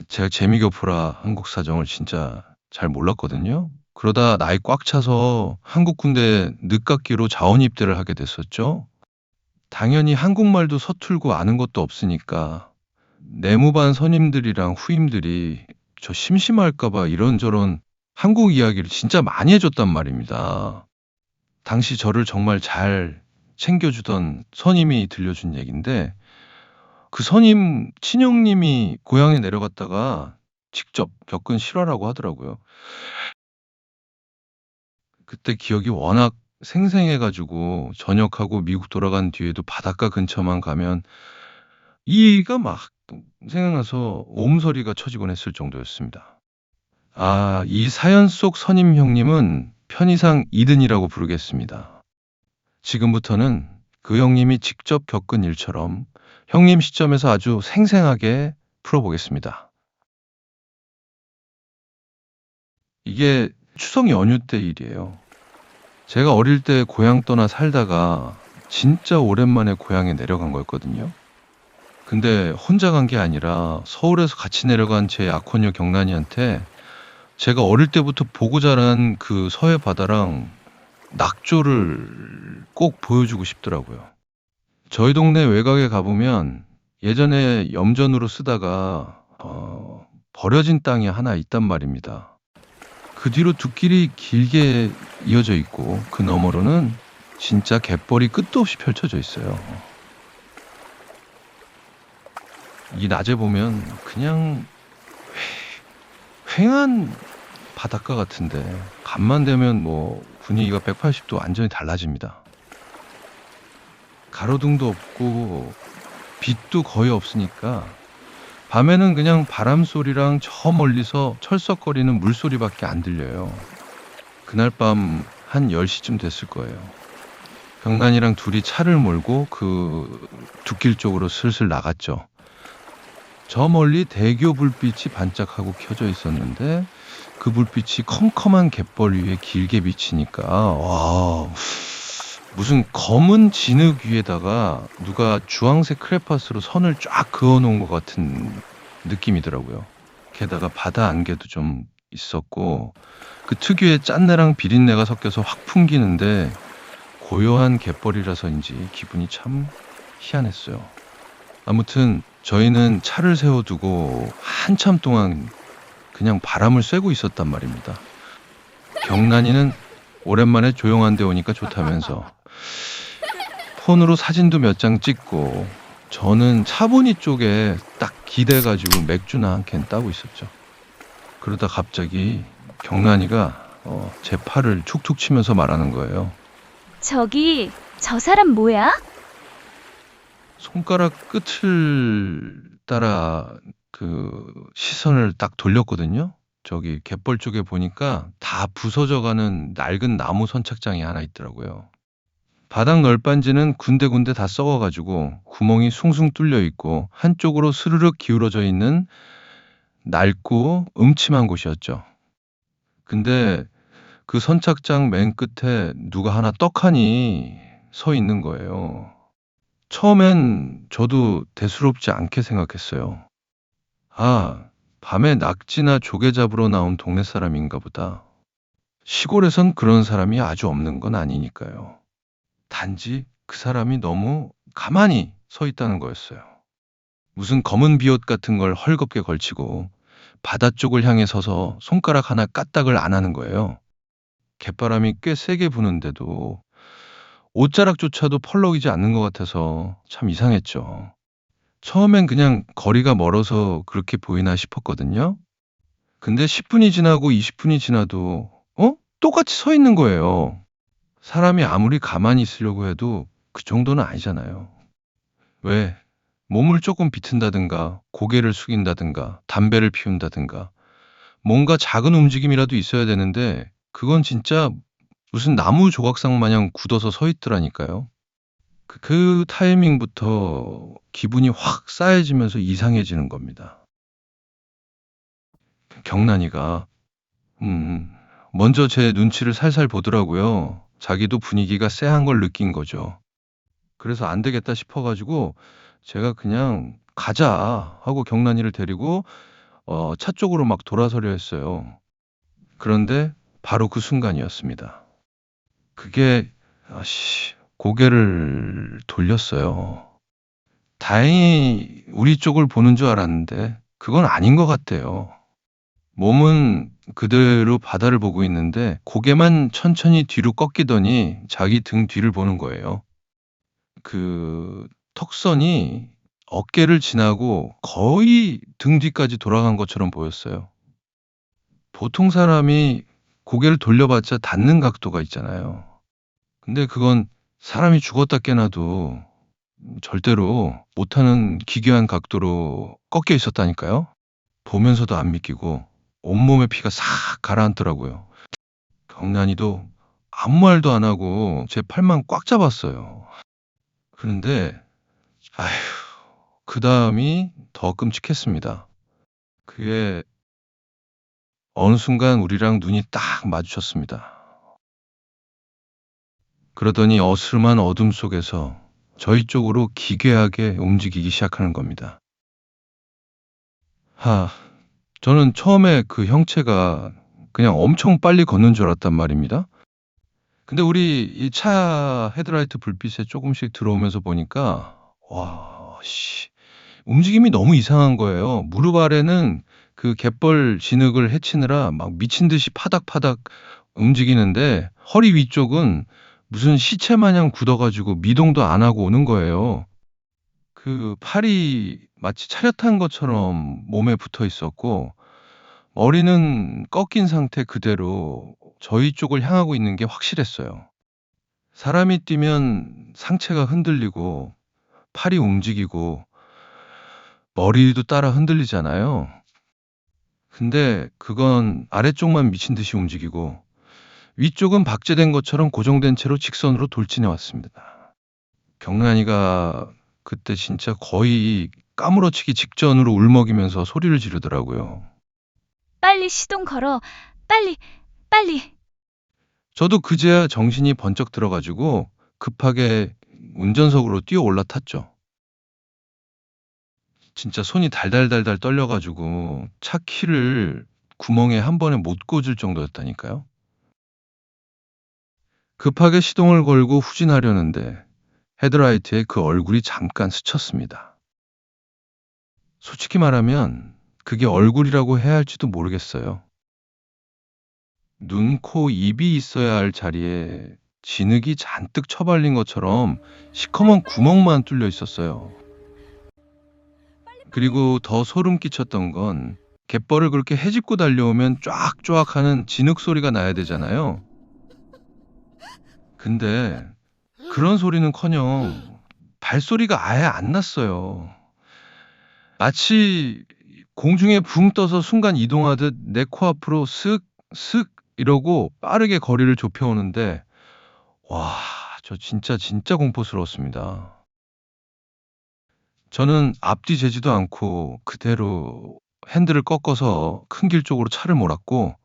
제가 재미교포라 한국 사정을 진짜 잘 몰랐거든요. 그러다 나이 꽉 차서 한국 군대 늦깎이로 자원 입대를 하게 됐었죠. 당연히 한국말도 서툴고 아는 것도 없으니까 내무반 선임들이랑 후임들이 저 심심할까 봐 이런저런 한국 이야기를 진짜 많이 해줬단 말입니다. 당시 저를 정말 잘 챙겨주던 선임이 들려준 얘기인데, 그 선임 친형님이 고향에 내려갔다가 직접 겪은 실화라고 하더라고요. 그때 기억이 워낙 생생해가지고 전역하고 미국 돌아간 뒤에도 바닷가 근처만 가면 이가 막 생각나서 옴소리가 쳐지곤 했을 정도였습니다. 아, 이 사연 속 선임 형님은 편의상 이든이라고 부르겠습니다. 지금부터는 그 형님이 직접 겪은 일처럼 형님 시점에서 아주 생생하게 풀어보겠습니다. 이게 추석 연휴 때 일이에요. 제가 어릴 때 고향 떠나 살다가 진짜 오랜만에 고향에 내려간 거였거든요. 근데 혼자 간 게 아니라 서울에서 같이 내려간 제 약혼녀 경란이한테 제가 어릴 때부터 보고 자란 그 서해 바다랑 낙조를 꼭 보여주고 싶더라고요. 저희 동네 외곽에 가보면 예전에 염전으로 쓰다가 버려진 땅이 하나 있단 말입니다. 그 뒤로 둑길이 길게 이어져 있고 그 너머로는 진짜 갯벌이 끝도 없이 펼쳐져 있어요. 이 낮에 보면 그냥 휑한 바닷가 같은데 밤만 되면 뭐 분위기가 180도 완전히 달라집니다. 가로등도 없고 빛도 거의 없으니까 밤에는 그냥 바람 소리랑 저 멀리서 철썩거리는 물소리밖에 안 들려요. 그날 밤 한 10시쯤 됐을 거예요. 경란이랑 둘이 차를 몰고 그 둑길 쪽으로 슬슬 나갔죠. 저 멀리 대교 불빛이 반짝하고 켜져 있었는데 그 불빛이 컴컴한 갯벌 위에 길게 비치니까 와, 무슨 검은 진흙 위에다가 누가 주황색 크레파스로 선을 쫙 그어놓은 것 같은 느낌이더라고요. 게다가 바다 안개도 좀 있었고 그 특유의 짠내랑 비린내가 섞여서 확 풍기는데 고요한 갯벌이라서인지 기분이 참 희한했어요. 아무튼 저희는 차를 세워두고 한참 동안 그냥 바람을 쐬고 있었단 말입니다. 경란이는 오랜만에 조용한 데 오니까 좋다면서 폰으로 사진도 몇 장 찍고 저는 차분히 쪽에 딱 기대가지고 맥주나 한 캔 따고 있었죠. 그러다 갑자기 경란이가 제 팔을 툭툭 치면서 말하는 거예요. 저기, 저 사람 뭐야? 손가락 끝을 따라 그 시선을 딱 돌렸거든요. 저기 갯벌 쪽에 보니까 다 부서져가는 낡은 나무 선착장이 하나 있더라고요. 바닥 널빤지는 군데군데 다 썩어가지고 구멍이 숭숭 뚫려 있고 한쪽으로 스르륵 기울어져 있는 낡고 음침한 곳이었죠. 근데 그 선착장 맨 끝에 누가 하나 떡하니 서 있는 거예요. 처음엔 저도 대수롭지 않게 생각했어요. 아, 밤에 낙지나 조개 잡으러 나온 동네 사람인가 보다. 시골에선 그런 사람이 아주 없는 건 아니니까요. 단지 그 사람이 너무 가만히 서 있다는 거였어요. 무슨 검은 비옷 같은 걸 헐겁게 걸치고 바다 쪽을 향해 서서 손가락 하나 까딱을 안 하는 거예요. 갯바람이 꽤 세게 부는데도 옷자락조차도 펄럭이지 않는 것 같아서 참 이상했죠. 처음엔 그냥 거리가 멀어서 그렇게 보이나 싶었거든요. 근데 10분이 지나고 20분이 지나도 똑같이 서 있는 거예요. 사람이 아무리 가만히 있으려고 해도 그 정도는 아니잖아요. 왜? 몸을 조금 비튼다든가 고개를 숙인다든가 담배를 피운다든가 뭔가 작은 움직임이라도 있어야 되는데 그건 진짜 무슨 나무 조각상 마냥 굳어서 서 있더라니까요. 그 타이밍부터 기분이 확 싸해지면서 이상해지는 겁니다. 경란이가 음, 먼저 제 눈치를 살살 보더라고요. 자기도 분위기가 쎄한 걸 느낀 거죠. 그래서 안 되겠다 싶어가지고 제가 그냥 가자 하고 경란이를 데리고 차 쪽으로 막 돌아서려 했어요. 그런데 바로 그 순간이었습니다. 그게 고개를 돌렸어요. 다행히 우리 쪽을 보는 줄 알았는데 그건 아닌 것 같아요. 몸은 그대로 바다를 보고 있는데 고개만 천천히 뒤로 꺾이더니 자기 등 뒤를 보는 거예요. 그 턱선이 어깨를 지나고 거의 등 뒤까지 돌아간 것처럼 보였어요. 보통 사람이 고개를 돌려봤자 닿는 각도가 있잖아요. 근데 그건 사람이 죽었다 깨나도 절대로 못하는 기괴한 각도로 꺾여 있었다니까요. 보면서도 안 믿기고 온몸에 피가 싹 가라앉더라고요. 경란이도 아무 말도 안 하고 제 팔만 꽉 잡았어요. 그런데 아휴, 그 다음이 더 끔찍했습니다. 그게 어느 순간 우리랑 눈이 딱 마주쳤습니다. 그러더니 어스름한 어둠 속에서 저희 쪽으로 기괴하게 움직이기 시작하는 겁니다. 저는 처음에 그 형체가 그냥 엄청 빨리 걷는 줄 알았단 말입니다. 근데 우리 이 차 헤드라이트 불빛에 조금씩 들어오면서 보니까 움직임이 너무 이상한 거예요. 무릎 아래는 그 갯벌 진흙을 헤치느라 막 미친 듯이 파닥파닥 움직이는데 허리 위쪽은 무슨 시체 마냥 굳어가지고 미동도 안 하고 오는 거예요. 그 팔이 마치 차렷한 것처럼 몸에 붙어 있었고 머리는 꺾인 상태 그대로 저희 쪽을 향하고 있는 게 확실했어요. 사람이 뛰면 상체가 흔들리고 팔이 움직이고 머리도 따라 흔들리잖아요. 근데 그건 아래쪽만 미친 듯이 움직이고 위쪽은 박제된 것처럼 고정된 채로 직선으로 돌진해 왔습니다. 경란이가 그때 진짜 거의 까무러치기 직전으로 울먹이면서 소리를 지르더라고요. 빨리 시동 걸어. 빨리, 빨리. 저도 그제야 정신이 번쩍 들어가지고 급하게 운전석으로 뛰어 올라탔죠. 진짜 손이 달달달달 떨려가지고 차 키를 구멍에 한 번에 못 꽂을 정도였다니까요. 급하게 시동을 걸고 후진하려는데 헤드라이트에 그 얼굴이 잠깐 스쳤습니다. 솔직히 말하면 그게 얼굴이라고 해야 할지도 모르겠어요. 눈, 코, 입이 있어야 할 자리에 진흙이 잔뜩 처발린 것처럼 시커먼 구멍만 뚫려 있었어요. 그리고 더 소름 끼쳤던 건 갯벌을 그렇게 헤집고 달려오면 쫙쫙 하는 진흙 소리가 나야 되잖아요. 근데 그런 소리는커녕 발소리가 아예 안 났어요. 마치 공중에 붕 떠서 순간 이동하듯 내 코앞으로 슥, 슥 이러고 빠르게 거리를 좁혀오는데 와, 저 진짜 공포스러웠습니다. 저는 앞뒤 재지도 않고 그대로 핸들을 꺾어서 큰 길 쪽으로 차를 몰았고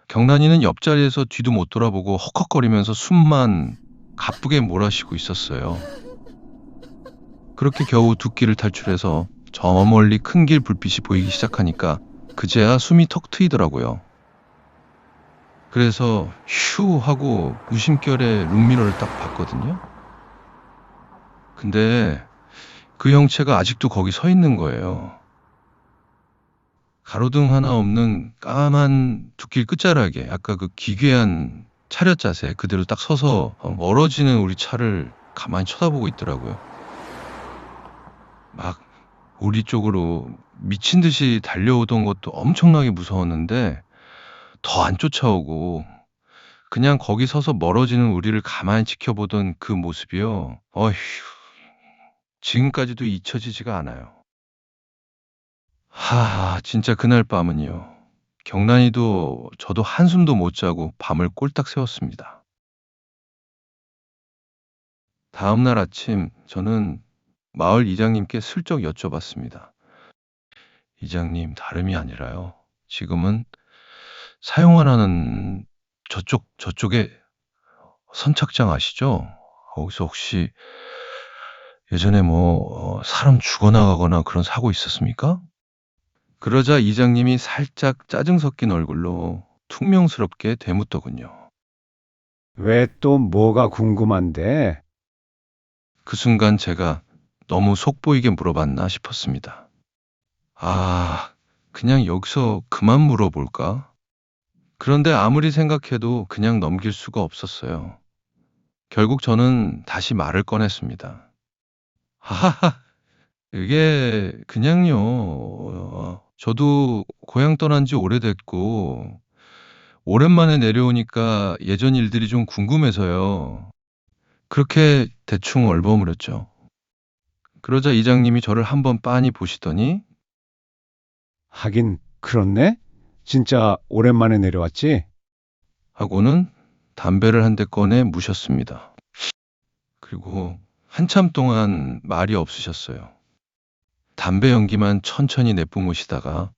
경란이는 옆자리에서 뒤도 못 돌아보고 헉헉거리면서 숨만 가쁘게 몰아쉬고 있었어요. 그렇게 겨우 두 길을 탈출해서 저 멀리 큰 길 불빛이 보이기 시작하니까 그제야 숨이 턱 트이더라고요. 그래서 휴 하고 무심결에 룸미러를 딱 봤거든요. 근데 그 형체가 아직도 거기 서 있는 거예요. 가로등 하나 없는 까만 둑길 끝자락에 아까 그 기괴한 차렷 자세 그대로 딱 서서 멀어지는 우리 차를 가만히 쳐다보고 있더라고요. 막 우리 쪽으로 미친 듯이 달려오던 것도 엄청나게 무서웠는데 더 안 쫓아오고 그냥 거기 서서 멀어지는 우리를 가만히 지켜보던 그 모습이요. 어휴, 지금까지도 잊혀지지가 않아요. 진짜 그날 밤은요. 경란이도 저도 한숨도 못 자고 밤을 꼴딱 새웠습니다. 다음 날 아침 저는 마을 이장님께 슬쩍 여쭤봤습니다. 이장님, 다름이 아니라요. 지금은 사용하라는 저쪽에 선착장 아시죠? 거기서 혹시 예전에 사람 죽어나가거나 그런 사고 있었습니까? 그러자 이장님이 살짝 짜증 섞인 얼굴로 퉁명스럽게 되묻더군요. 왜 또 뭐가 궁금한데? 그 순간 제가 너무 속보이게 물어봤나 싶었습니다. 아, 그냥 여기서 그만 물어볼까? 그런데 아무리 생각해도 그냥 넘길 수가 없었어요. 결국 저는 다시 말을 꺼냈습니다. 하하하, 이게 그냥요. 저도 고향 떠난 지 오래됐고, 오랜만에 내려오니까 예전 일들이 좀 궁금해서요. 그렇게 대충 얼버무렸죠. 그러자 이장님이 저를 한번 빤히 보시더니 하긴 그렇네? 진짜 오랜만에 내려왔지? 하고는 담배를 한 대 꺼내 무셨습니다. 그리고 한참 동안 말이 없으셨어요. 담배 연기만 천천히 내뿜으시다가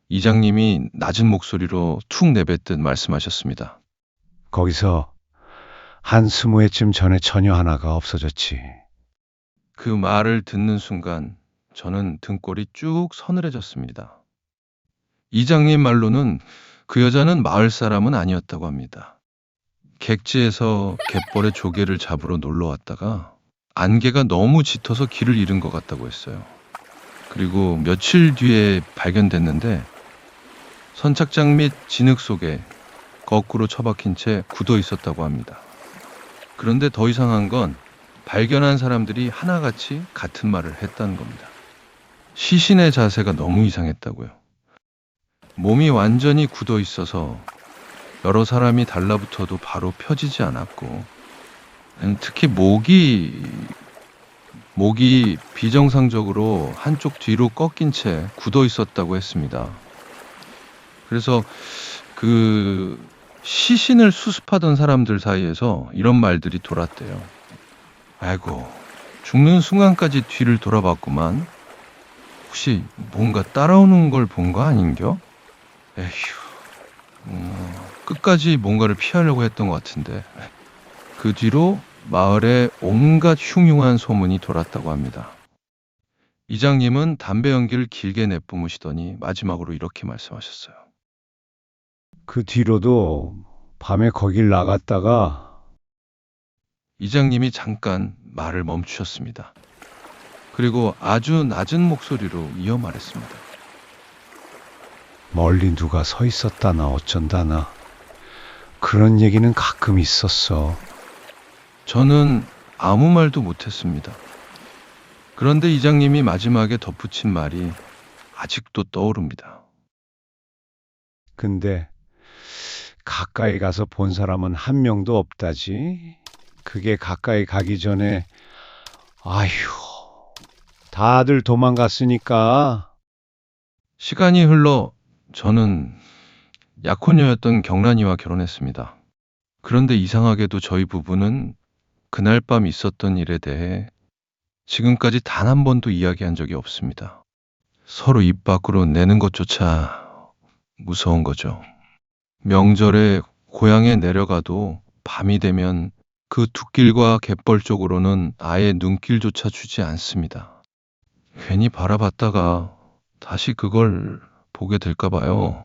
이장님이 낮은 목소리로 툭 내뱉듯 말씀하셨습니다. 거기서 한 20회쯤 전에 처녀 하나가 없어졌지. 그 말을 듣는 순간 저는 등골이 쭉 서늘해졌습니다. 이장님 말로는 그 여자는 마을 사람은 아니었다고 합니다. 객지에서 갯벌에 조개를 잡으러 놀러 왔다가 안개가 너무 짙어서 길을 잃은 것 같다고 했어요. 그리고 며칠 뒤에 발견됐는데 선착장 및 진흙 속에 거꾸로 처박힌 채 굳어 있었다고 합니다. 그런데 더 이상한 건 발견한 사람들이 하나같이 같은 말을 했다는 겁니다. 시신의 자세가 너무 이상했다고요. 몸이 완전히 굳어 있어서 여러 사람이 달라붙어도 바로 펴지지 않았고, 특히 목이 비정상적으로 한쪽 뒤로 꺾인 채 굳어 있었다고 했습니다. 그래서 그 시신을 수습하던 사람들 사이에서 이런 말들이 돌았대요. 아이고, 죽는 순간까지 뒤를 돌아봤구만. 혹시 뭔가 따라오는 걸 본 거 아닌겨? 에휴, 끝까지 뭔가를 피하려고 했던 것 같은데. 그 뒤로 마을에 온갖 흉흉한 소문이 돌았다고 합니다. 이장님은 담배 연기를 길게 내뿜으시더니 마지막으로 이렇게 말씀하셨어요. 그 뒤로도 밤에 거길 나갔다가 이장님이 잠깐 말을 멈추셨습니다. 그리고 아주 낮은 목소리로 이어 말했습니다. 멀리 누가 서 있었다나 어쩐다나 그런 얘기는 가끔 있었어. 저는 아무 말도 못했습니다. 그런데 이장님이 마지막에 덧붙인 말이 아직도 떠오릅니다. 근데 가까이 가서 본 사람은 한 명도 없다지. 그게 가까이 가기 전에 아휴 다들 도망갔으니까. 시간이 흘러 저는 약혼녀였던 경란이와 결혼했습니다. 그런데 이상하게도 저희 부부는 그날 밤 있었던 일에 대해 지금까지 단 한 번도 이야기한 적이 없습니다. 서로 입 밖으로 내는 것조차 무서운 거죠. 명절에 고향에 내려가도 밤이 되면 그 둑길과 갯벌 쪽으로는 아예 눈길조차 주지 않습니다. 괜히 바라봤다가 다시 그걸 보게 될까 봐요.